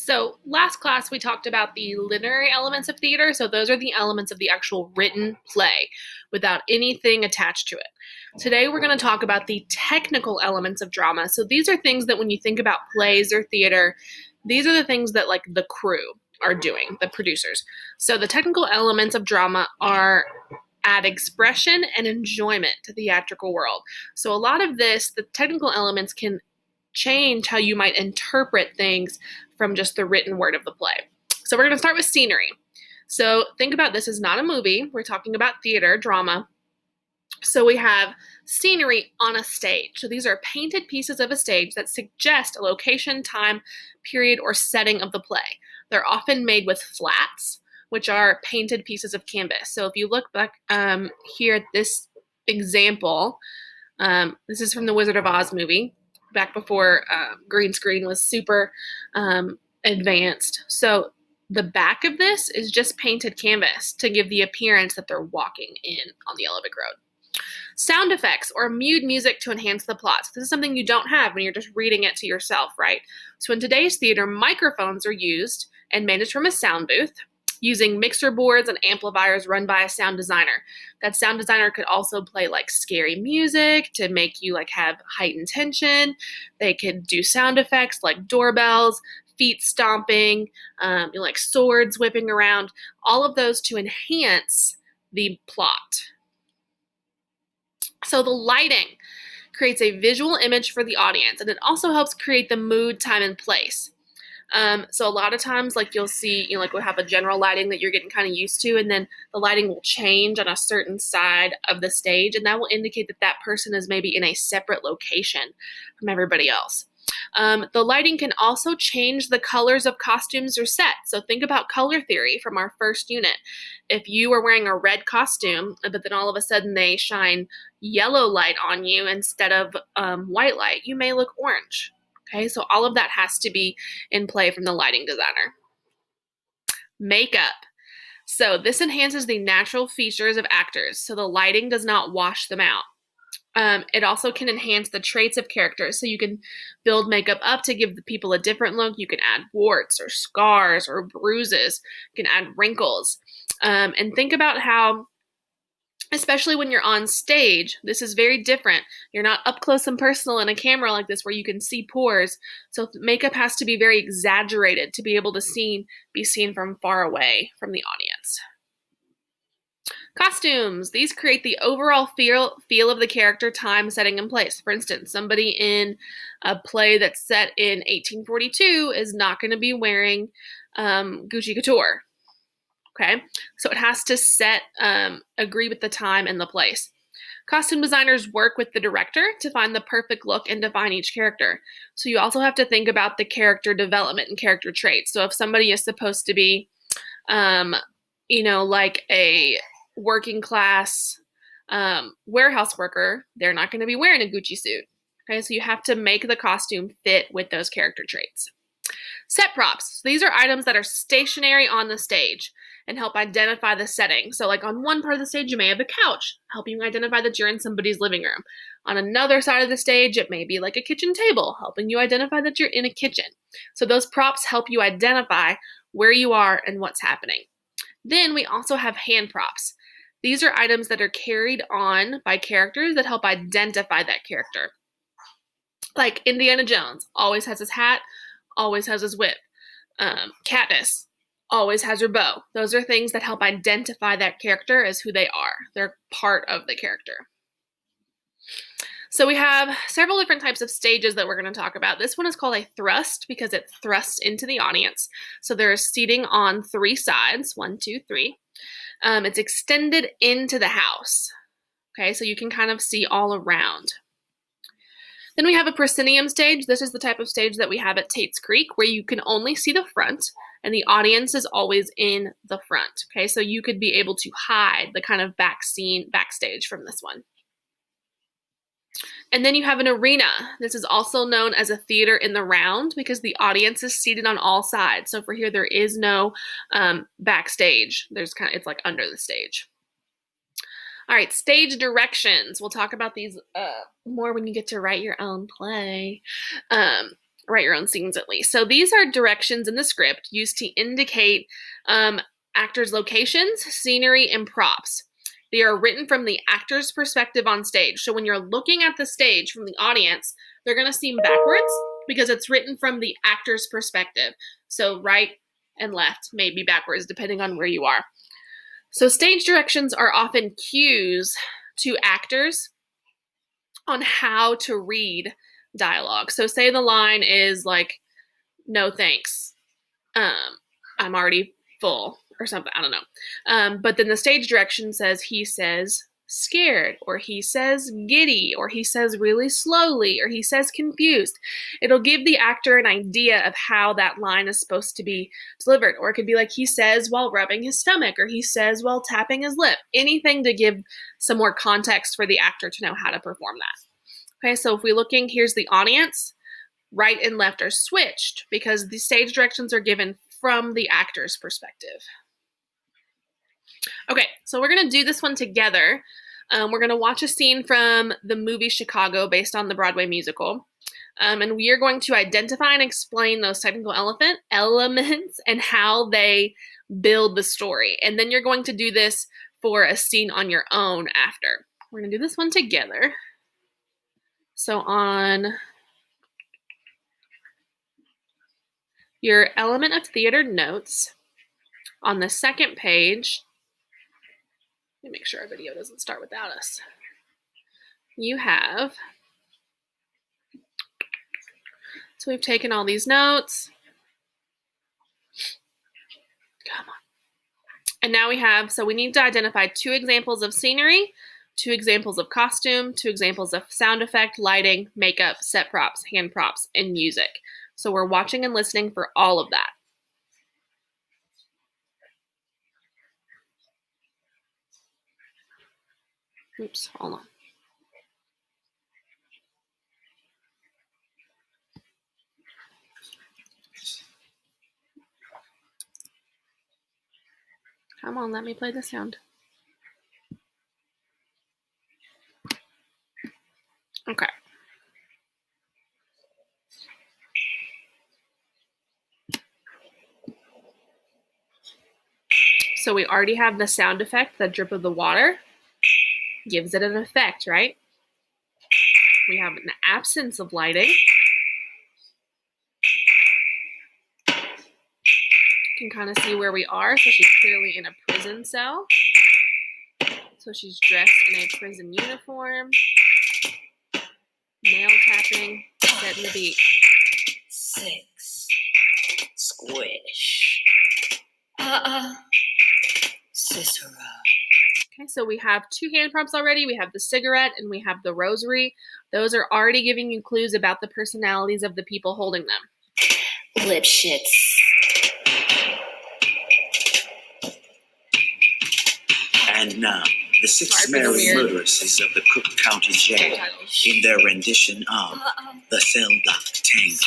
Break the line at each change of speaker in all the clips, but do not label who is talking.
So last class we talked about the literary elements of theater. So those are the elements of the actual written play without anything attached to it. Today we're going to talk about the technical elements of drama. So these are things that when you think about plays or theater, these are the things that like the crew are doing, the producers. So the technical elements of drama are add expression and enjoyment to the theatrical world. So a lot of this, the technical elements can change how you might interpret things from just the written word of the play. So we're going to start with scenery. So think about this as not a movie. We're talking about theater, drama. So we have scenery on a stage. So these are painted pieces of a stage that suggest a location, time, period, or setting of the play. They're often made with flats, which are painted pieces of canvas. So if you look back here at this example, this is from the Wizard of Oz movie, back before green screen was super advanced. So the back of this is just painted canvas to give the appearance that they're walking in on the yellow brick road. Sound effects or mute music to enhance the plot. So this is something you don't have when you're just reading it to yourself, right? So in today's theater, microphones are used and managed from a sound booth using mixer boards and amplifiers run by a sound designer. That sound designer could also play like scary music to make you like have heightened tension. They could do sound effects like doorbells, feet stomping, like swords whipping around, all of those to enhance the plot. So the lighting creates a visual image for the audience, and it also helps create the mood, time, and place. So a lot of times, like you'll see, like we'll have a general lighting that you're getting kind of used to, and then the lighting will change on a certain side of the stage, and that will indicate that that person is maybe in a separate location from everybody else. The lighting can also change the colors of costumes or sets. So think about color theory from our first unit. If you are wearing a red costume, but then all of a sudden they shine yellow light on you instead of white light, you may look orange. Okay, so all of that has to be in play from the lighting designer. Makeup. So this enhances the natural features of actors, so the lighting does not wash them out. It also can enhance the traits of characters, so you can build makeup up to give the people a different look. You can add warts or scars or bruises. You can add wrinkles. And think about how, especially when you're on stage, this is very different. You're not up close and personal in a camera like this where you can see pores. So makeup has to be very exaggerated to be able to be seen from far away from the audience. Costumes. These create the overall feel of the character, time, setting, and place. For instance, somebody in a play that's set in 1842 is not going to be wearing Gucci Couture. Okay, so it has to agree with the time and the place. Costume designers work with the director to find the perfect look and define each character. So you also have to think about the character development and character traits. So if somebody is supposed to be, like a working class warehouse worker, they're not going to be wearing a Gucci suit. Okay, so you have to make the costume fit with those character traits. Set props. So these are items that are stationary on the stage and help identify the setting. So like on one part of the stage, you may have a couch, helping you identify that you're in somebody's living room. On another side of the stage, it may be like a kitchen table, helping you identify that you're in a kitchen. So those props help you identify where you are and what's happening. Then we also have hand props. These are items that are carried on by characters that help identify that character. Like Indiana Jones always has his hat, always has his whip. Katniss always has her bow. Those are things that help identify that character as who they are. They're part of the character. So we have several different types of stages that we're going to talk about. This one is called a thrust because it thrusts into the audience. So there's seating on 3 sides, 1, 2, 3. It's extended into the house. Okay, so you can kind of see all around. Then we have a proscenium stage. This is the type of stage that we have at Tate's Creek where you can only see the front and the audience is always in the front. Okay, so you could be able to hide the kind of backstage from this one. And then you have an arena. This is also known as a theater in the round because the audience is seated on all sides. So for here, there is no backstage. It's like under the stage. All right, stage directions. We'll talk about these more when you get to write your own play. write your own scenes at least. So these are directions in the script used to indicate actors' locations, scenery, and props. They are written from the actor's perspective on stage. So when you're looking at the stage from the audience, they're going to seem backwards because it's written from the actor's perspective. So right and left may be backwards depending on where you are. So stage directions are often cues to actors on how to read dialogue. So say the line is like, no thanks, I'm already full or something, I don't know. But then the stage direction says he says scared, or he says giddy, or he says really slowly, or he says confused. It'll give the actor an idea of how that line is supposed to be delivered. Or it could be like he says while rubbing his stomach, or he says while tapping his lip. Anything to give some more context for the actor to know how to perform that. Okay, so if we're looking, here's the audience. Right and left are switched because the stage directions are given from the actor's perspective. Okay, so we're going to do this one together. We're going to watch a scene from the movie Chicago based on the Broadway musical. And we are going to identify and explain those technical elements and how they build the story. And then you're going to do this for a scene on your own after. We're going to do this one together. So on your element of theater notes, on the second page, let me make sure our video doesn't start without us. You have, so we've taken all these notes. Come on. And now we have, so we need to identify 2 examples of scenery, 2 examples of costume, 2 examples of sound effect, lighting, makeup, set props, hand props, and music. So we're watching and listening for all of that. Oops, hold on. Come on, let me play the sound. Okay. So we already have the sound effect, the drip of the water. Gives it an effect, right? We have an absence of lighting. You can kind of see where we are. So she's clearly in a prison cell. So she's dressed in a prison uniform. Nail tapping, setting the beat.
6. Squish. Cicero.
Okay, so we have 2 hand prompts already. We have the cigarette and we have the rosary. Those are already giving you clues about the personalities of the people holding them.
Lipschitz.
And now, the 6 Mary murderesses of the Cook County Jail in their rendition of The Cell Block Tango.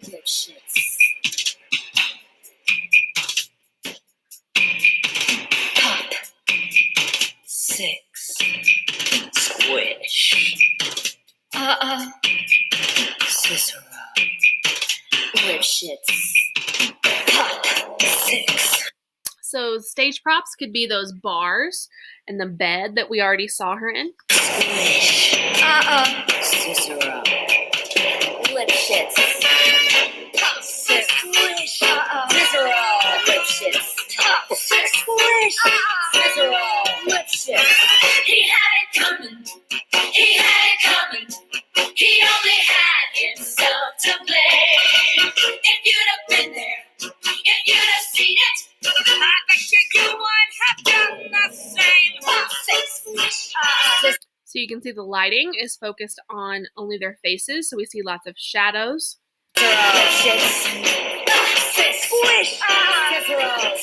Lipschitz. Pop. 6. Squish. Cicero. Lipschitz. Pop. 6.
So stage props could be those bars and the bed that we already saw her in.
Squish. Cicero. Lipschitz. Pop. 6. Squish. Cicero. Lipschitz. Pop. 6. Squish. Cicero. Lipschitz. He had it coming. He had it coming. He only had himself to blame. If you'd have been there, if you'd have seen it, I bet you would have done the same. Pop. 6. Squish.
So you can see the lighting is focused on only their faces. So we see lots of shadows.
Lipschitz. 6. Squish. Cicero.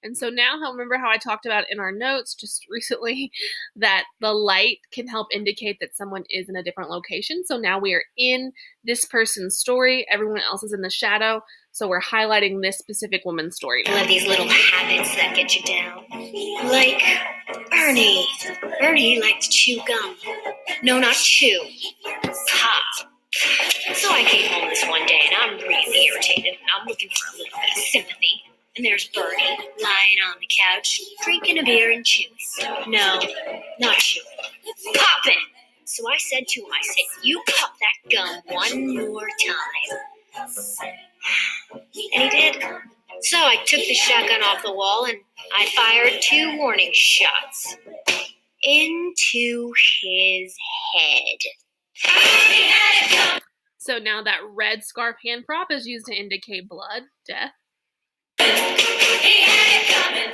And so now, remember how I talked about in our notes just recently that the light can help indicate that someone is in a different location. So now we are in this person's story. Everyone else is in the shadow. So we're highlighting this specific woman's story now.
One of these little habits that get you down. Like Ernie. Ernie liked to chew gum. No, not chew. Pop. So I came home this one day and I'm really irritated and I'm looking for a little bit of sympathy. And there's Bertie lying on the couch, drinking a beer and chewing. No, not chewing. Popping! So I said to him, you pop that gum one more time. And he did. So I took the shotgun off the wall and I fired 2 warning shots into his head.
So now that red scarf hand prop is used to indicate blood, death.
He had it coming.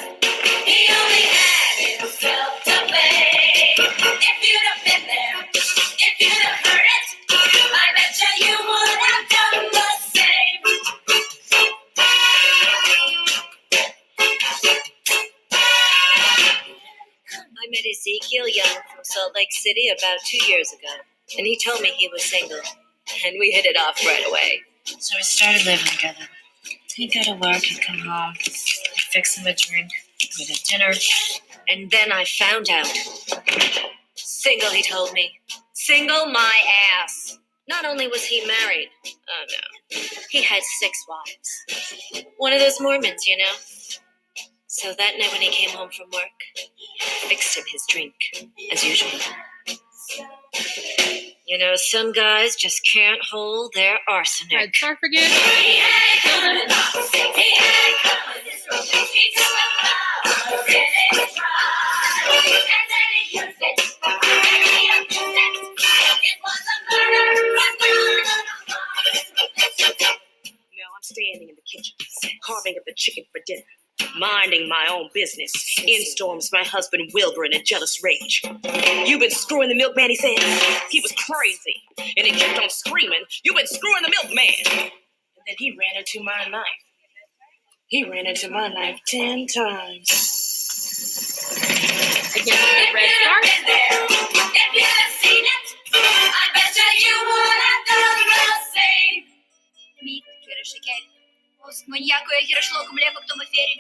He only had himself to blame. If you'd have been there, if you'd have heard it, I bet you would have done the same. I met Ezekiel Young from Salt Lake City about 2 years ago, and he told me he was single, and we hit it off right away. So we started living together. He'd go to work, he'd come home, I'd fix him a drink, we did dinner, and then I found out. Single, he told me. Single my ass. Not only was he married, oh no, he had 6 wives. One of those Mormons, you know. So that night when he came home from work, I fixed him his drink, as usual. You know, some guys just can't hold their arsenic.
Red scarf again.
Now I'm standing in the kitchen, carving up the chicken for dinner. Minding my own business. In storms my husband Wilbur in a jealous rage. You've been screwing the milkman, he said. He was crazy. And he kept on screaming, you've been screwing the milkman. And then he ran into my knife. He ran into my knife 10 times.
Again, the red scarf.
If you'd have seen it, I bet you would have done the same. Миг, Хирошикей. Маньяко я хирошло кумлево к тому фере.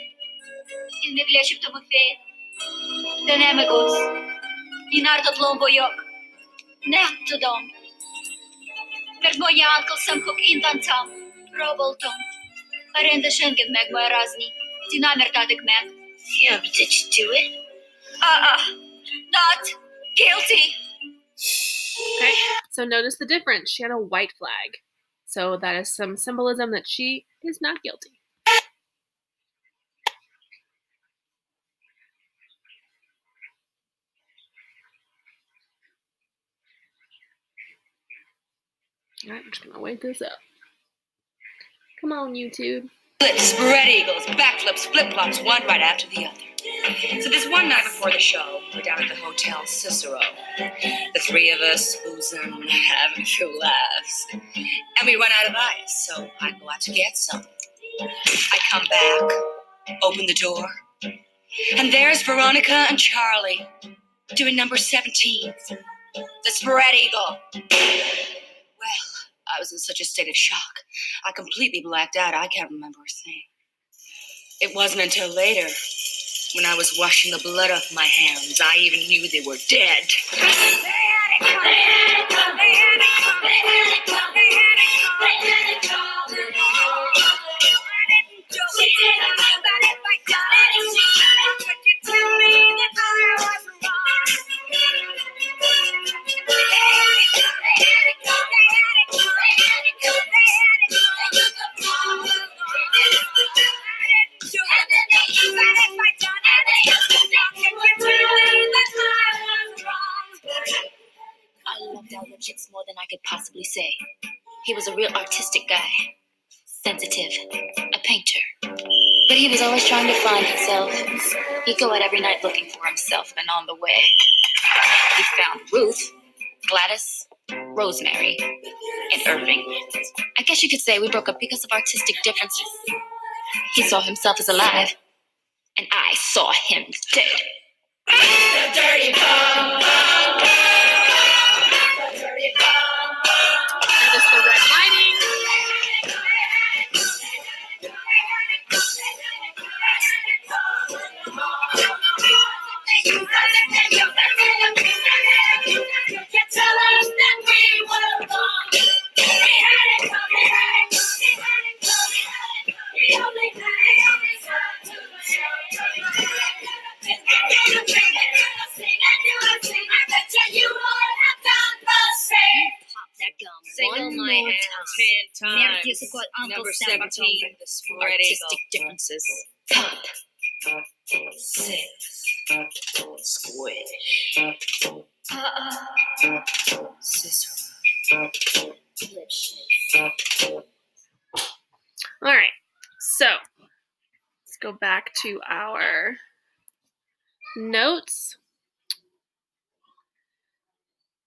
Il me влечет к тому фере. Денемегос. И нарто пломбойок. Netto dom. Mert mondja Uncle Sam Cook intancam. Roboltom. Arenda schenken meg ma razni. Ti namertatek meg. Yeah, but did you do it? Not guilty.
Okay, so notice the difference. She had a white flag. So that is some symbolism that she is not guilty. All right, I'm just gonna wait this up. Come on, YouTube.
Flips, spread eagles, backflips, flip-flops, one right after the other. So this one night before the show, we're down at the Hotel Cicero. The 3 of us boozing, having a few laughs. And we run out of ice, so I go out to get some. I come back, open the door, and there's Veronica and Charlie doing number 17, the spread eagle. Well, I was in such a state of shock. I completely blacked out. I can't remember a thing. It wasn't until later, when I was washing the blood off my hands, I even knew they were dead. I loved Albert Chicks more than I could possibly say. He was a real artistic guy. Sensitive. A painter. But he was always trying to find himself. He'd go out every night looking for himself, and on the way, he found Ruth, Gladys, Rosemary, and Irving. I guess you could say we broke up because of artistic differences. He saw himself as alive.
and I saw him dead.
That is the red lighting.
Single my hands 10 times. Number 17, the spread
Artistic
eagle.
differences.
Pop. 6. Squish. Cicero. Lip shit.
All right, so let's go back to our notes.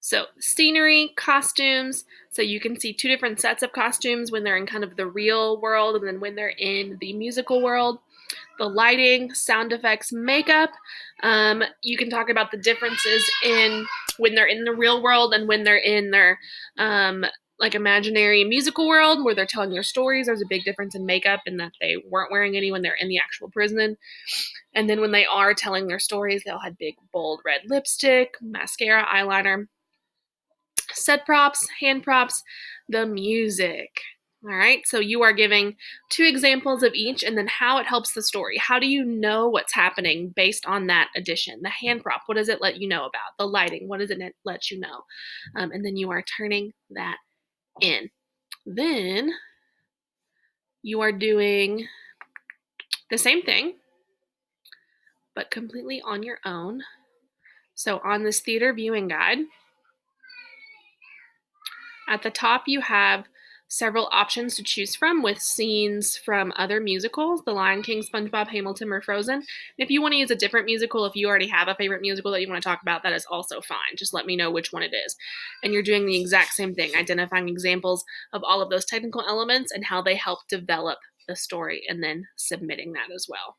So scenery, costumes. So you can see two different sets of costumes when they're in kind of the real world and then when they're in the musical world. The lighting, sound effects, makeup. You can talk about the differences in when they're in the real world and when they're in their like imaginary musical world where they're telling their stories. There's a big difference in makeup in that they weren't wearing any when they're in the actual prison. And then when they are telling their stories, they'll have big, bold red lipstick, mascara, eyeliner, set props, hand props, the music. All right, so you are giving 2 examples of each and then how it helps the story. How do you know what's happening based on that addition? The hand prop, what does it let you know about? The lighting, what does it let you know? And then you are turning that in. Then you are doing the same thing, but completely on your own. So on this theater viewing guide, at the top you have several options to choose from with scenes from other musicals, The Lion King, SpongeBob, Hamilton, or Frozen. And if you want to use a different musical, if you already have a favorite musical that you want to talk about, that is also fine. Just let me know which one it is. And you're doing the exact same thing, identifying examples of all of those technical elements and how they help develop the story and then submitting that as well.